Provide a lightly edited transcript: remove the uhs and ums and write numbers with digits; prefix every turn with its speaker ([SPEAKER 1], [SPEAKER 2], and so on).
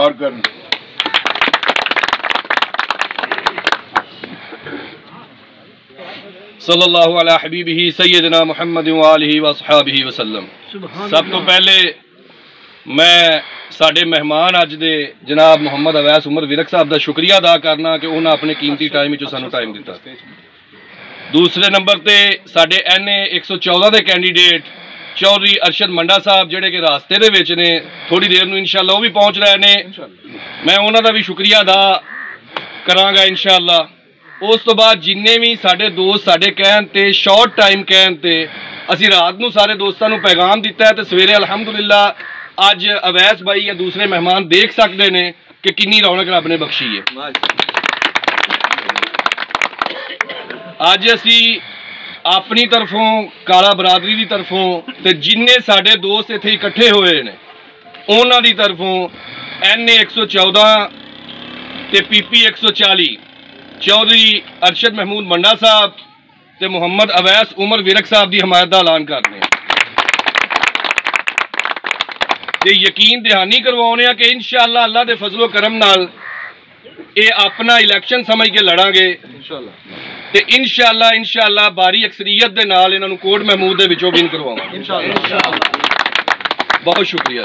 [SPEAKER 1] गौर करन।
[SPEAKER 2] सल्लल्लाहु अला हबीबिही सय्यदना मुहम्मद व आलिहि व अस्हाबिही वसल्लम। सब तो पहले मैं साडे मेहमान अज दे जनाब मुहम्मद अवैस उमर विरक साहब का शुक्रिया अदा करना कि उन्होंने अपने कीमती टाइम सानू टाइम दिता। दूसरे नंबर ते साडे NA 114 के कैंडीडेट चौधरी अरशद मंडा साहब जिहड़े कि रास्ते दे विच ने, थोड़ी देर नूं इंशाअल्लाह वो भी पहुँच रहे ने, मैं उन्हां दा भी शुक्रिया अदा करांगा इंशाअल्लाह। उस तो बाद जिन्ने भी साडे दोस्त साडे कहण ते शॉर्ट टाइम कहण ते असीं रात नूं सारे दोस्तां नूं पैगाम दिता है ते सवेरे अलहमदुलिल्लाह अज अवैस भाई या दूसरे मेहमान देख सकते हैं कि कितनी रौनक रब ने बख्शी है। अज असी अपनी तरफों काला बरादरी की तरफों ते जिन्ने साडे दोस्त इत्थे इकट्ठे होए ने उन्हां दी तरफों NA 114 ते PP 140 चौधरी अरशद महमूद मंडा साहब ते मुहम्मद अवैस उमर विरक साहब की हमायत का ऐलान करने ते यकीन दहानी करवाने कि इंशाअल्लाह अल्लाह के फजलो करम नाल ये अपना इलैक्शन समझ के लड़ांगे ते इंशाअल्लाह बारी अक्सरीयत दे नाल इन्हां नूं कोट महमूद दे विचों विन करवावांगे इंशाअल्लाह। बहुत शुक्रिया।